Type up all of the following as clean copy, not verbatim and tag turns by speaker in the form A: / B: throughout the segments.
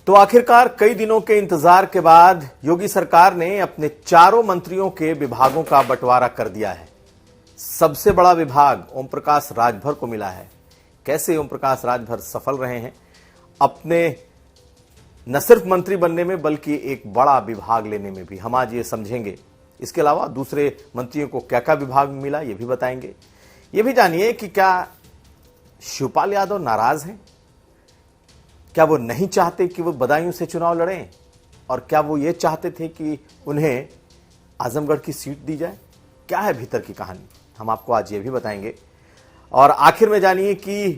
A: तो आखिरकार कई दिनों के इंतजार के बाद योगी सरकार ने अपने चारों मंत्रियों के विभागों का बंटवारा कर दिया है। सबसे बड़ा विभाग ओम प्रकाश राजभर को मिला है। कैसे ओम प्रकाश राजभर सफल रहे हैं अपने न सिर्फ मंत्री बनने में बल्कि एक बड़ा विभाग लेने में भी, हम आज ये समझेंगे। इसके अलावा दूसरे मंत्रियों को क्या क्या विभाग मिला ये भी बताएंगे। ये भी जानिए कि क्या शिवपाल यादव नाराज हैं, क्या वो नहीं चाहते कि वो बदायूं से चुनाव लड़ें, और क्या वो ये चाहते थे कि उन्हें आजमगढ़ की सीट दी जाए। क्या है भीतर की कहानी, हम आपको आज ये भी बताएंगे। और आखिर में जानिए कि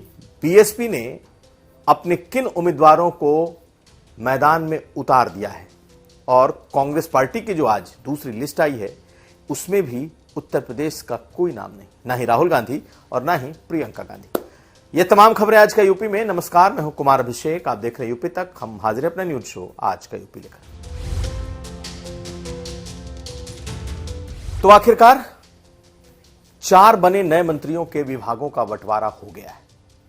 A: बीएसपी ने अपने किन उम्मीदवारों को मैदान में उतार दिया है, और कांग्रेस पार्टी की जो आज दूसरी लिस्ट आई है उसमें भी उत्तर प्रदेश का कोई नाम नहीं, ना ही राहुल गांधी और ना ही प्रियंका गांधी। ये तमाम खबरें आज का यूपी में। नमस्कार, मैं हूं कुमार अभिषेक, आप देख रहे हैं यूपी तक। हम हाजिर हैं अपना न्यूज शो आज का यूपी लेकर। तो आखिरकार 4 बने नए मंत्रियों के विभागों का बंटवारा हो गया है,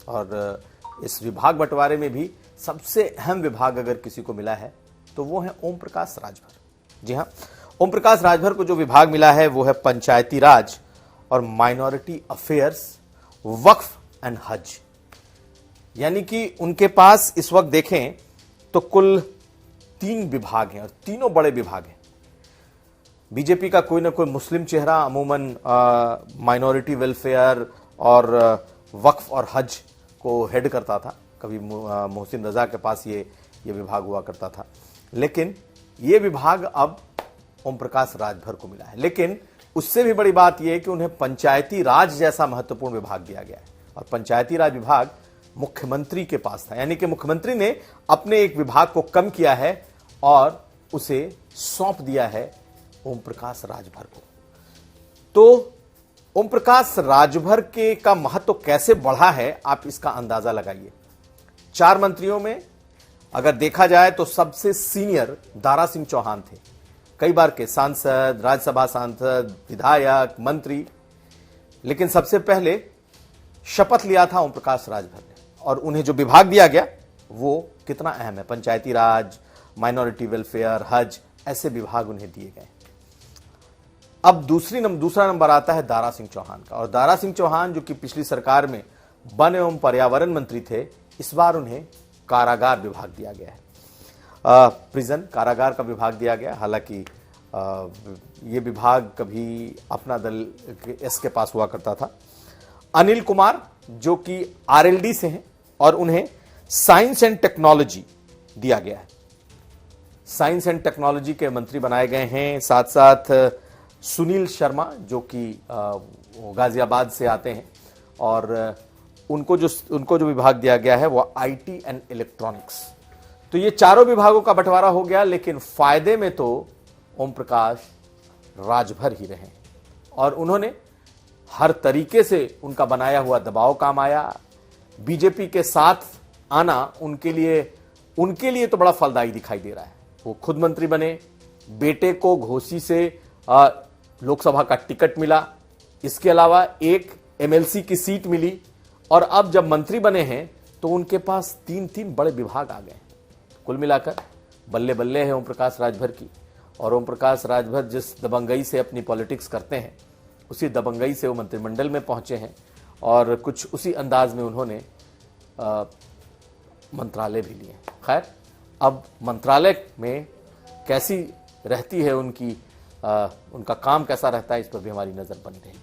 A: और इस विभाग बंटवारे में भी सबसे अहम विभाग अगर किसी को मिला है तो वो है ओम प्रकाश राजभर। जी हां, ओम प्रकाश राजभर को जो विभाग मिला है वो है पंचायती राज और माइनॉरिटी अफेयर्स, वक्फ एंड हज। यानी कि उनके पास इस वक्त देखें तो कुल 3 विभाग हैं, और तीनों बड़े विभाग हैं। बीजेपी का कोई ना कोई मुस्लिम चेहरा अमूमन माइनॉरिटी वेलफेयर और वक्फ और हज को हेड करता था। कभी मोहसिन रजा के पास ये विभाग हुआ करता था, लेकिन ये विभाग अब ओम प्रकाश राजभर को मिला है। लेकिन उससे भी बड़ी बात यह है कि उन्हें पंचायती राज जैसा महत्वपूर्ण विभाग दिया गया है, और पंचायती राज विभाग मुख्यमंत्री के पास था। यानी कि मुख्यमंत्री ने अपने एक विभाग को कम किया है और उसे सौंप दिया है ओम प्रकाश राजभर को। तो ओम प्रकाश राजभर के का महत्व कैसे बढ़ा है, आप इसका अंदाजा लगाइए। 4 मंत्रियों में अगर देखा जाए तो सबसे सीनियर दारा सिंह चौहान थे, कई बार के सांसद, राज्यसभा सांसद, विधायक, मंत्री। लेकिन सबसे पहले शपथ लिया था ओम प्रकाश राजभर ने, और उन्हें जो विभाग दिया गया वो कितना अहम है। पंचायती राज, माइनॉरिटी वेलफेयर, हज, ऐसे विभाग उन्हें दिए गए। अब दूसरा नंबर आता है दारा सिंह चौहान का, और दारा सिंह चौहान जो कि पिछली सरकार में वन एवं पर्यावरण मंत्री थे, इस बार उन्हें कारागार विभाग दिया गया है। प्रिजन, कारागार का विभाग दिया गया। हालांकि ये विभाग कभी अपना दल एस के पास हुआ करता था। अनिल कुमार जो कि आरएलडी से हैं, और उन्हें साइंस एंड टेक्नोलॉजी दिया गया है। साइंस एंड टेक्नोलॉजी के मंत्री बनाए गए हैं। साथ साथ सुनील शर्मा जो कि गाजियाबाद से आते हैं, और उनको जो विभाग दिया गया है वो आईटी एंड इलेक्ट्रॉनिक्स। तो ये चारों विभागों का बंटवारा हो गया, लेकिन फायदे में तो ओम प्रकाश राजभर ही रहे, और उन्होंने हर तरीके से उनका बनाया हुआ दबाव काम आया। बीजेपी के साथ आना उनके लिए तो बड़ा फलदायी दिखाई दे रहा है। वो खुद मंत्री बने, बेटे को घोसी से लोकसभा का टिकट मिला, इसके अलावा एक एमएलसी की सीट मिली, और अब जब मंत्री बने हैं तो उनके पास 3 बड़े विभाग आ गए। कुल मिलाकर बल्ले बल्ले है ओम प्रकाश राजभर की। और ओम प्रकाश राजभर जिस दबंगई से अपनी पॉलिटिक्स करते हैं, उसी दबंगई से वो मंत्रिमंडल में पहुंचे हैं, और कुछ उसी अंदाज में उन्होंने मंत्रालय भी लिए। खैर, अब मंत्रालय में कैसी रहती है उनका काम कैसा रहता है, इस पर भी हमारी नजर बनी रहेगी।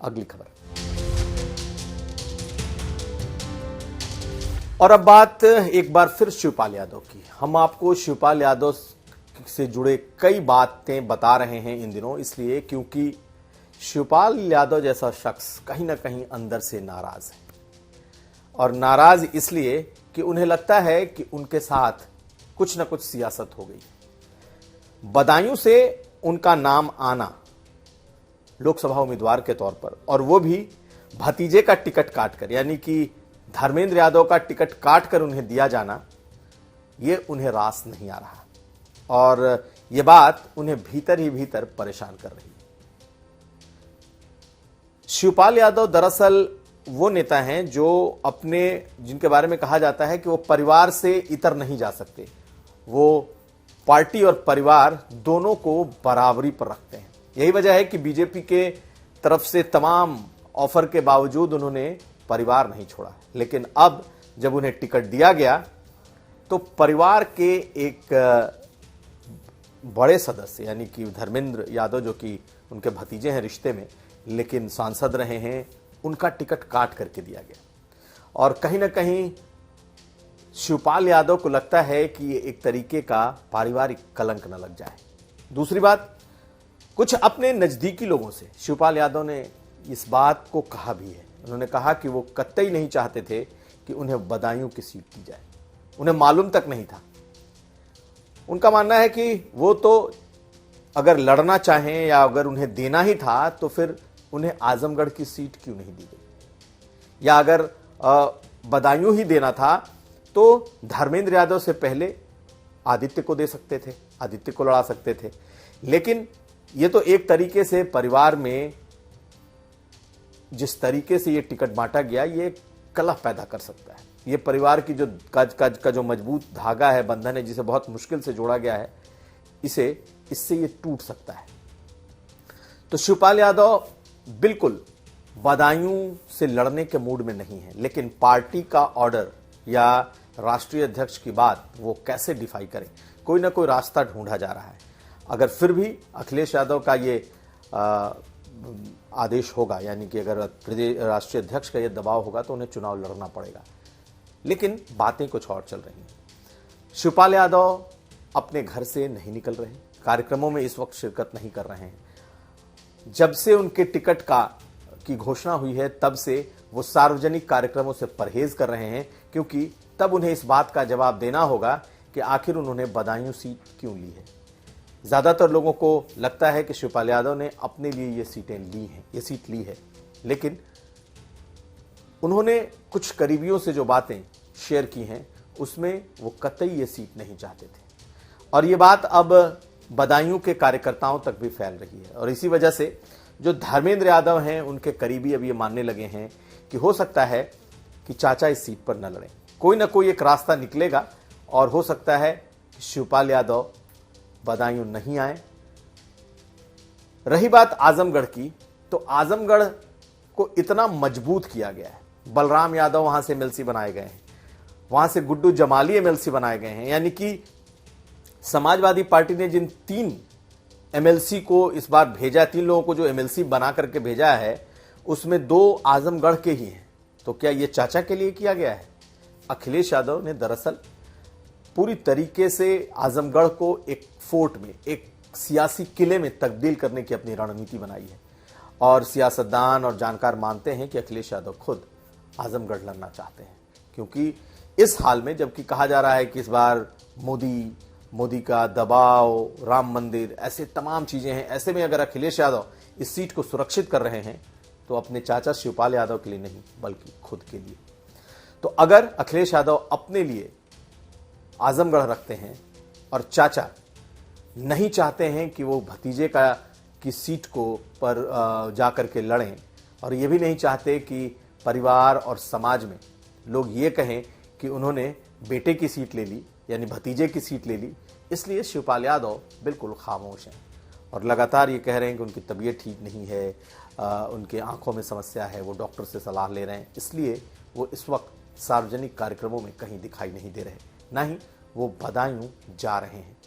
A: अगली खबर। और अब बात एक बार फिर शिवपाल यादव की। हम आपको शिवपाल यादव से जुड़े कई बातें बता रहे हैं इन दिनों, इसलिए क्योंकि शिवपाल यादव जैसा शख्स कहीं ना कहीं अंदर से नाराज है, और नाराज इसलिए कि उन्हें लगता है कि उनके साथ कुछ न कुछ सियासत हो गई। बदायूं से उनका नाम आना लोकसभा उम्मीदवार के तौर पर, और वो भी भतीजे का टिकट काटकर, यानी कि धर्मेंद्र यादव का टिकट काटकर उन्हें दिया जाना, ये उन्हें रास नहीं आ रहा, और ये बात उन्हें भीतर ही भीतर परेशान कर रही है। शिवपाल यादव दरअसल वो नेता हैं जो जिनके बारे में कहा जाता है कि वो परिवार से इतर नहीं जा सकते। वो पार्टी और परिवार दोनों को बराबरी पर रखते हैं। यही वजह है कि बीजेपी के तरफ से तमाम ऑफर के बावजूद उन्होंने परिवार नहीं छोड़ा। लेकिन अब जब उन्हें टिकट दिया गया तो परिवार के एक बड़े सदस्य यानी कि धर्मेंद्र यादव, जो कि उनके भतीजे हैं रिश्ते में लेकिन सांसद रहे हैं, उनका टिकट काट करके दिया गया। और कहीं ना कहीं शिवपाल यादव को लगता है कि ये एक तरीके का पारिवारिक कलंक न लग जाए। दूसरी बात, कुछ अपने नजदीकी लोगों से शिवपाल यादव ने इस बात को कहा भी है। उन्होंने कहा कि वो कतई नहीं चाहते थे कि उन्हें बदायूं की सीट दी जाए, उन्हें मालूम तक नहीं था। उनका मानना है कि वो तो अगर लड़ना चाहें या अगर उन्हें देना ही था तो फिर उन्हें आजमगढ़ की सीट क्यों नहीं दी गई, या अगर बदायूं ही देना था तो धर्मेंद्र यादव से पहले आदित्य को दे सकते थे, आदित्य को लड़ा सकते थे। लेकिन ये तो एक तरीके से परिवार में जिस तरीके से ये टिकट बांटा गया, ये कलह पैदा कर सकता है। ये परिवार की जो का जो मजबूत धागा है, बंधन है, जिसे बहुत मुश्किल से जोड़ा गया है, इससे ये टूट सकता है। तो शिवपाल यादव बिल्कुल बदायूं से लड़ने के मूड में नहीं है, लेकिन पार्टी का ऑर्डर या राष्ट्रीय अध्यक्ष की बात वो कैसे डिफाई करें, कोई ना कोई रास्ता ढूंढा जा रहा है। अगर फिर भी अखिलेश यादव का ये आदेश होगा, यानी कि अगर राष्ट्रीय अध्यक्ष का ये दबाव होगा तो उन्हें चुनाव लड़ना पड़ेगा। लेकिन बातें कुछ और चल रही हैं। शिवपाल यादव अपने घर से नहीं निकल रहे, कार्यक्रमों में इस वक्त शिरकत नहीं कर रहे हैं। जब से उनके टिकट की घोषणा हुई है तब से वो सार्वजनिक कार्यक्रमों से परहेज कर रहे हैं, क्योंकि तब उन्हें इस बात का जवाब देना होगा कि आखिर उन्होंने बदायूं सीट क्यों ली है। ज्यादातर लोगों को लगता है कि शिवपाल यादव ने अपने लिए ये सीट ली है, लेकिन उन्होंने कुछ करीबियों से जो बातें शेयर की हैं उसमें वो कतई ये सीट नहीं चाहते थे। और ये बात अब बदायूं के कार्यकर्ताओं तक भी फैल रही है। और इसी वजह से जो धर्मेंद्र यादव हैं, उनके करीबी अब ये मानने लगे हैं कि हो सकता है कि चाचा इस सीट पर न लड़ें, कोई ना कोई एक रास्ता निकलेगा और हो सकता है शिवपाल यादव बदायूं नहीं आए। रही बात आजमगढ़ की, तो आजमगढ़ को इतना मजबूत किया गया है। बलराम यादव वहां से एमएलसी बनाए गए हैं, वहां से गुड्डू जमाली एमएलसी बनाए गए हैं, यानी कि समाजवादी पार्टी ने जिन 3 एमएलसी को इस बार भेजा, 3 लोगों को जो एमएलसी बना करके भेजा है, उसमें 2 आजमगढ़ के ही हैं। तो क्या ये चाचा के लिए किया गया है? अखिलेश यादव ने दरअसल पूरी तरीके से आजमगढ़ को एक फोर्ट में, एक सियासी किले में तब्दील करने की अपनी रणनीति बनाई है। और सियासतदान और जानकार मानते हैं कि अखिलेश यादव खुद आजमगढ़ लड़ना चाहते हैं, क्योंकि इस हाल में जबकि कहा जा रहा है कि इस बार मोदी का दबाव, राम मंदिर, ऐसे तमाम चीजें हैं, ऐसे में अगर अखिलेश यादव इस सीट को सुरक्षित कर रहे हैं तो अपने चाचा शिवपाल यादव के लिए नहीं बल्कि खुद के लिए। तो अगर अखिलेश यादव अपने लिए आजमगढ़ रखते हैं और चाचा नहीं चाहते हैं कि वो भतीजे की सीट को पर जाकर के लड़ें, और ये भी नहीं चाहते कि परिवार और समाज में लोग ये कहें कि उन्होंने बेटे की सीट ले ली, यानी भतीजे की सीट ले ली, इसलिए शिवपाल यादव बिल्कुल खामोश हैं और लगातार ये कह रहे हैं कि उनकी तबीयत ठीक नहीं है, उनके आंखों में समस्या है, वो डॉक्टर से सलाह ले रहे हैं। इसलिए वो इस वक्त सार्वजनिक कार्यक्रमों में कहीं दिखाई नहीं दे रहे, ना ही वो बदायूं जा रहे हैं।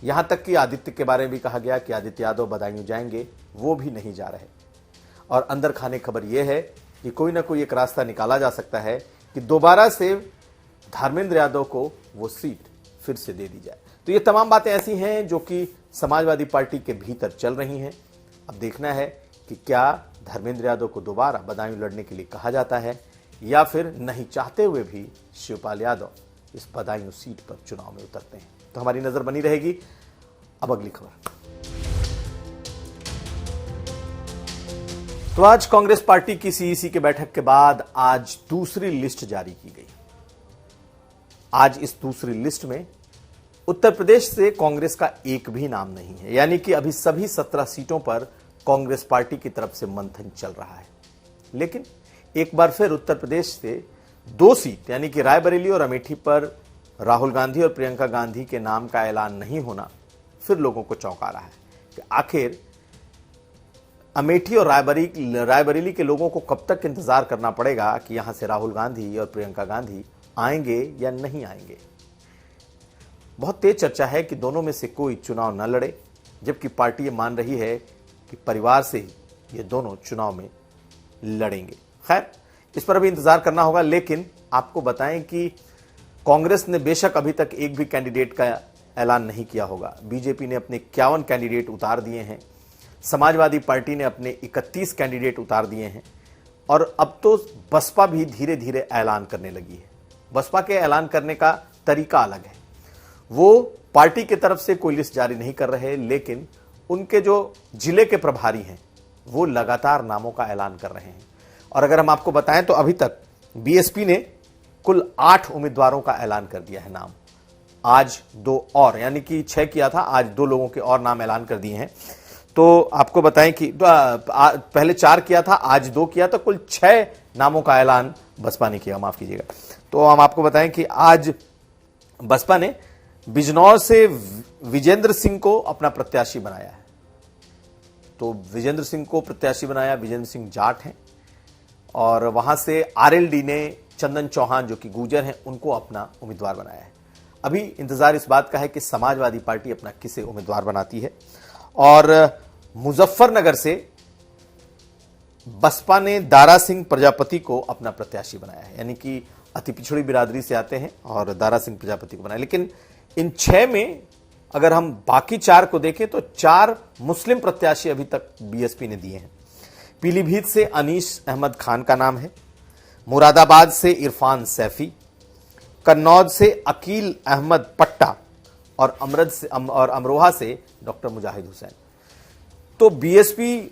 A: यहां तक कि आदित्य के बारे में भी कहा गया कि आदित्य यादव बदायूं जाएंगे, वो भी नहीं जा रहे। और अंदर खाने खबर यह है कि कोई ना कोई एक रास्ता निकाला जा सकता है कि दोबारा से धर्मेंद्र यादव को वो सीट फिर से दे दी जाए। तो ये तमाम बातें ऐसी हैं जो कि समाजवादी पार्टी के भीतर चल रही हैं। अब देखना है कि क्या धर्मेंद्र यादव को दोबारा बदायूं लड़ने के लिए कहा जाता है या फिर नहीं चाहते हुए भी शिवपाल यादव इस बदायूं सीट पर चुनाव में उतरते हैं। तो हमारी नजर बनी रहेगी। अब अगली खबर। तो आज कांग्रेस पार्टी की सीईसी की बैठक के बाद आज दूसरी लिस्ट जारी की गई। आज इस दूसरी लिस्ट में उत्तर प्रदेश से कांग्रेस का एक भी नाम नहीं है, यानी कि अभी सभी 17 सीटों पर कांग्रेस पार्टी की तरफ से मंथन चल रहा है। लेकिन एक बार फिर उत्तर प्रदेश से 2 सीट यानी कि रायबरेली और अमेठी पर राहुल गांधी और प्रियंका गांधी के नाम का ऐलान नहीं होना फिर लोगों को चौंका रहा है कि आखिर अमेठी और रायबरेली के लोगों को कब तक इंतजार करना पड़ेगा कि यहां से राहुल गांधी और प्रियंका गांधी आएंगे या नहीं आएंगे। बहुत तेज चर्चा है कि दोनों में से कोई चुनाव न लड़े, जबकि पार्टी ये मान रही है कि परिवार से ही ये दोनों चुनाव में लड़ेंगे। खैर, इस पर अभी इंतजार करना होगा, लेकिन आपको बताएं कि कांग्रेस ने बेशक अभी तक एक भी कैंडिडेट का ऐलान नहीं किया होगा। बीजेपी ने अपने 51 कैंडिडेट उतार दिए हैं, समाजवादी पार्टी ने अपने 31 कैंडिडेट उतार दिए हैं और अब तो बसपा भी धीरे धीरे ऐलान करने लगी है। बसपा के ऐलान करने का तरीका अलग है, वो पार्टी की तरफ से कोई लिस्ट जारी नहीं कर रहे, लेकिन उनके जो जिले के प्रभारी हैं वो लगातार नामों का ऐलान कर रहे हैं। और अगर हम आपको बताएं तो अभी तक बीएसपी ने कुल 8 उम्मीदवारों का ऐलान कर दिया है नाम। आज 2 और, यानी कि 6 किया था, आज 2 लोगों के और नाम ऐलान कर दिए हैं। तो आपको बताएं कि पहले 4 किया था, आज 2 किया, तो कुल 6 नामों का ऐलान बसपा ने किया, माफ कीजिएगा। तो हम आपको बताएं कि आज बसपा ने बिजनौर से विजेंद्र सिंह को अपना प्रत्याशी बनाया है। तो विजेंद्र सिंह को प्रत्याशी बनाया, विजेंद्र सिंह जाट हैं, और वहां से आरएलडी ने चंदन चौहान जो कि गुर्जर हैं उनको अपना उम्मीदवार बनाया है। अभी इंतजार इस बात का है कि समाजवादी पार्टी अपना किसे उम्मीदवार बनाती है। और मुजफ्फरनगर से बसपा ने दारा सिंह प्रजापति को अपना प्रत्याशी बनाया है, यानी कि अति पिछड़ी बिरादरी से आते हैं और दारा सिंह प्रजापति को बनाया। लेकिन इन 6 में अगर हम बाकी 4 को देखें तो 4 मुस्लिम प्रत्याशी अभी तक बीएसपी ने दिए हैं। पीलीभीत से अनीस अहमद खान का नाम है, मुरादाबाद से इरफान सैफी, कन्नौज से अकील अहमद पट्टा और अमरोहा से डॉक्टर मुजाहिद हुसैन। तो बीएसपी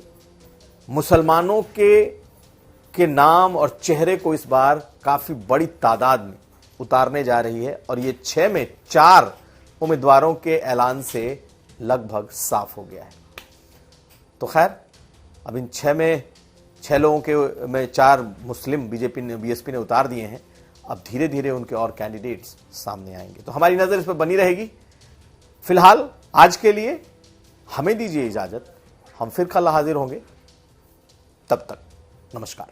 A: मुसलमानों के नाम और चेहरे को इस बार काफी बड़ी तादाद में उतारने जा रही है और ये 6 में 4 उम्मीदवारों के ऐलान से लगभग साफ हो गया है। तो खैर, अब इन 6 में 6 लोगों के में 4 मुस्लिम बीएसपी ने उतार दिए हैं। अब धीरे धीरे उनके और कैंडिडेट्स सामने आएंगे, तो हमारी नजर इस पर बनी रहेगी। फिलहाल आज के लिए हमें दीजिए इजाजत, हम फिर कल हाजिर होंगे। तब तक नमस्कार।